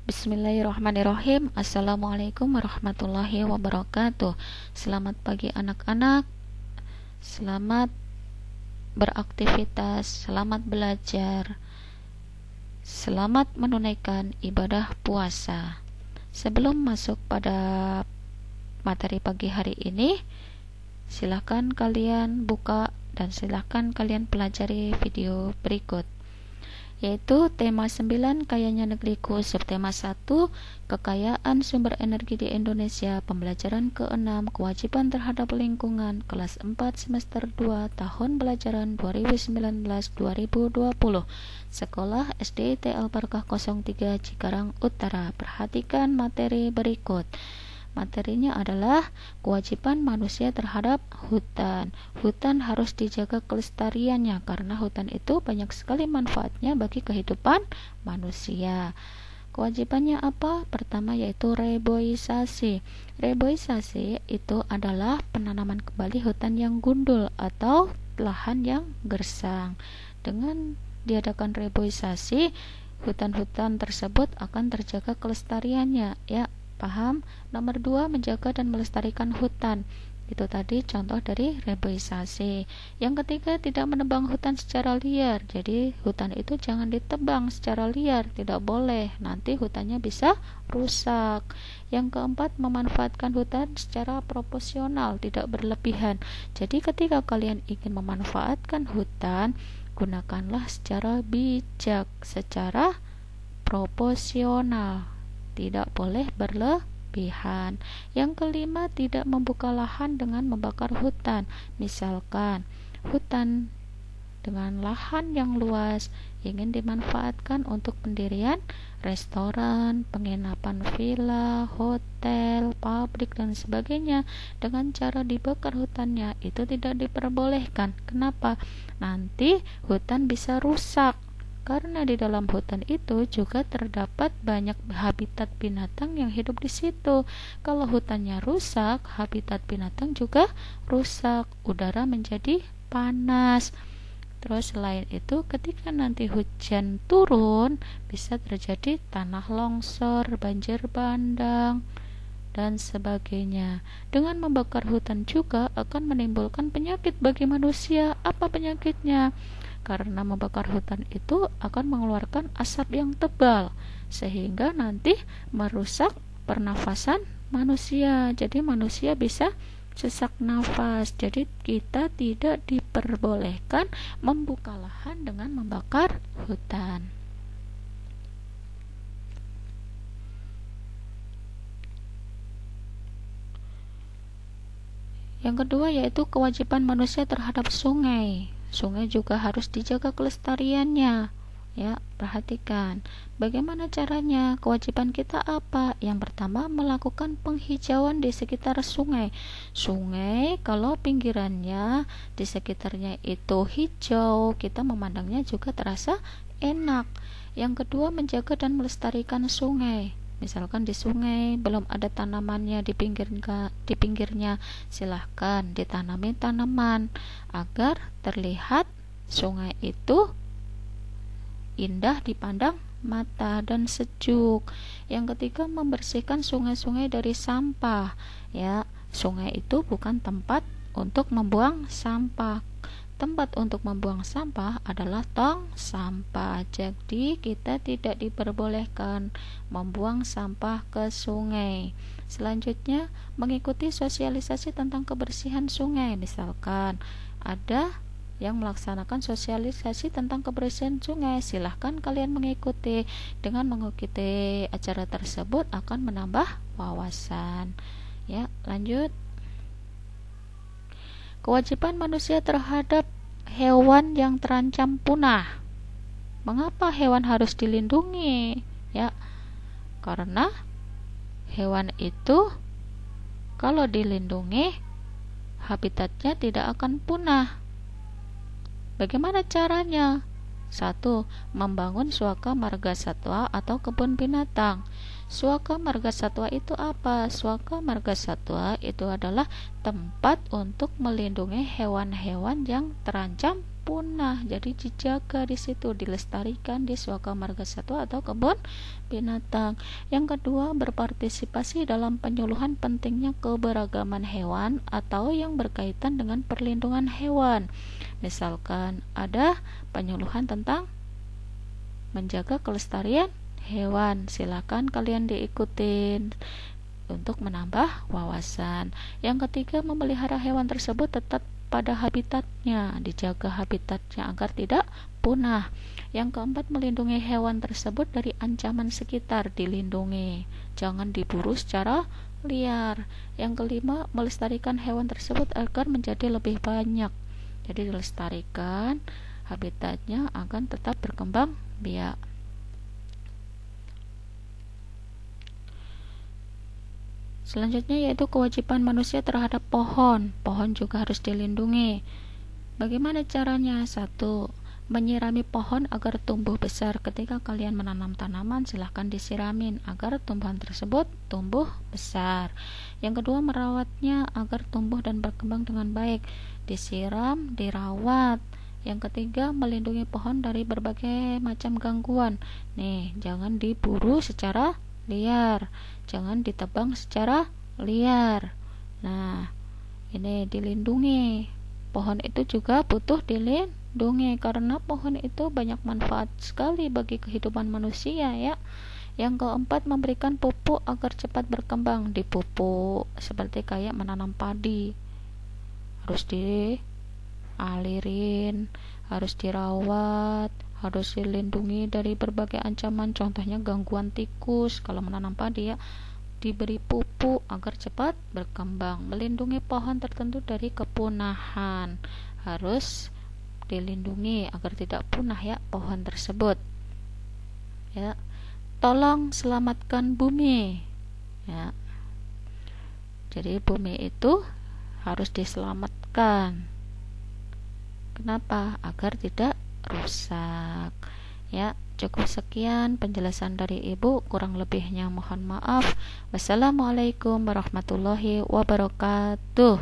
Bismillahirrahmanirrahim. Assalamualaikum warahmatullahi wabarakatuh. Selamat pagi anak-anak. Selamat beraktivitas, selamat belajar, selamat menunaikan ibadah puasa. Sebelum masuk pada materi pagi hari ini, silakan kalian buka dan silakan kalian pelajari video berikut, yaitu tema 9 kayanya negeriku, subtema 1 kekayaan sumber energi di Indonesia, pembelajaran ke-6 kewajiban terhadap lingkungan, kelas 4 semester 2 tahun pelajaran 2019-2020, sekolah SD T Al-Barkah 03 Cikarang Utara. Perhatikan materi berikut. Materinya adalah kewajiban manusia terhadap hutan. Hutan harus dijaga kelestariannya karena hutan itu banyak sekali manfaatnya bagi kehidupan manusia. Kewajibannya apa? Pertama yaitu reboisasi. Reboisasi itu adalah penanaman kembali hutan yang gundul atau lahan yang gersang. Dengan diadakan reboisasi, hutan-hutan tersebut akan terjaga kelestariannya, ya. Paham? Nomor 2, menjaga dan melestarikan hutan. Itu tadi contoh dari reboisasi. Yang ketiga, tidak menebang hutan secara liar. Jadi hutan itu jangan ditebang secara liar, tidak boleh. Nanti hutannya bisa rusak. Yang keempat, memanfaatkan hutan secara proporsional, tidak berlebihan. Jadi ketika kalian ingin memanfaatkan hutan, gunakanlah secara bijak, secara proporsional, tidak boleh berlebihan. Yang kelima, tidak membuka lahan dengan membakar hutan. Misalkan hutan dengan lahan yang luas ingin dimanfaatkan untuk pendirian restoran, penginapan villa, hotel, pabrik dan sebagainya. Dengan cara dibakar hutannya itu tidak diperbolehkan. Kenapa? Nanti hutan bisa rusak. Karena di dalam hutan itu juga terdapat banyak habitat binatang yang hidup di situ. Kalau hutannya rusak, habitat binatang juga rusak, udara menjadi panas. Terus selain itu, ketika nanti hujan turun, bisa terjadi tanah longsor, banjir bandang, dan sebagainya. Dengan membakar hutan juga akan menimbulkan penyakit bagi manusia. Apa penyakitnya? Karena membakar hutan itu akan mengeluarkan asap yang tebal sehingga nanti merusak pernafasan manusia. Jadi manusia bisa sesak nafas. Jadi kita tidak diperbolehkan membuka lahan dengan membakar hutan. Yang kedua yaitu kewajiban manusia terhadap sungai. Sungai juga harus dijaga kelestariannya. Ya, perhatikan. Bagaimana caranya? Kewajiban kita apa? Yang pertama, melakukan penghijauan di sekitar sungai. Sungai kalau pinggirannya di sekitarnya itu hijau, kita memandangnya juga terasa enak. Yang kedua, menjaga dan melestarikan sungai. Misalkan di sungai belum ada tanamannya di pinggirnya, silahkan ditanami tanaman agar terlihat sungai itu indah dipandang mata dan sejuk. Yang ketiga, membersihkan sungai-sungai dari sampah. Ya, sungai itu bukan tempat untuk membuang sampah. Tempat untuk membuang sampah adalah tong sampah. Jadi kita tidak diperbolehkan membuang sampah ke sungai. Selanjutnya, mengikuti sosialisasi tentang kebersihan sungai. Misalkan ada yang melaksanakan sosialisasi tentang kebersihan sungai, silahkan kalian mengikuti. Dengan mengikuti acara tersebut akan menambah wawasan. Ya, lanjut. Kewajiban manusia terhadap hewan yang terancam punah. Mengapa hewan harus dilindungi? Ya, karena hewan itu kalau dilindungi habitatnya tidak akan punah. Bagaimana caranya? 1. Membangun suaka marga satwa atau kebun binatang. Suaka marga satwa itu apa? Suaka marga satwa itu adalah tempat untuk melindungi hewan-hewan yang terancam punah. Jadi dijaga di situ, dilestarikan di Swaka Marga Satwa atau kebun binatang. Yang kedua, berpartisipasi dalam penyuluhan pentingnya keberagaman hewan atau yang berkaitan dengan perlindungan hewan. Misalkan ada penyuluhan tentang menjaga kelestarian hewan, silakan kalian diikutin untuk menambah wawasan. Yang ketiga, memelihara hewan tersebut tetap pada habitatnya, dijaga habitatnya agar tidak punah. Yang keempat, melindungi hewan tersebut dari ancaman sekitar, dilindungi, jangan diburu secara liar. Yang kelima, melestarikan hewan tersebut agar menjadi lebih banyak, jadi dilestarikan habitatnya akan tetap berkembang biak. Selanjutnya yaitu kewajiban manusia terhadap pohon. Pohon juga harus dilindungi. Bagaimana caranya? 1. Menyirami pohon agar tumbuh besar. Ketika kalian menanam tanaman, silahkan disiramin agar tumbuhan tersebut tumbuh besar. Yang kedua, merawatnya agar tumbuh dan berkembang dengan baik. Disiram, dirawat. Yang ketiga, melindungi pohon dari berbagai macam gangguan. Nih, jangan diburu secara liar, jangan ditebang secara liar. Nah, ini dilindungi. Pohon itu juga butuh dilindungi karena pohon itu banyak manfaat sekali bagi kehidupan manusia ya. Yang keempat, memberikan pupuk agar cepat berkembang. Dipupuk seperti kayak menanam padi, harus dialirin, harus dirawat, harus dilindungi dari berbagai ancaman, contohnya gangguan tikus. Kalau menanam padi ya, diberi pupuk agar cepat berkembang. Melindungi pohon tertentu dari kepunahan, harus dilindungi agar tidak punah ya pohon tersebut ya. Tolong selamatkan bumi ya, jadi bumi itu harus diselamatkan. Kenapa? Agar tidak rusak ya. Cukup sekian penjelasan dari Ibu, kurang lebihnya mohon maaf. Wassalamualaikum warahmatullahi wabarakatuh.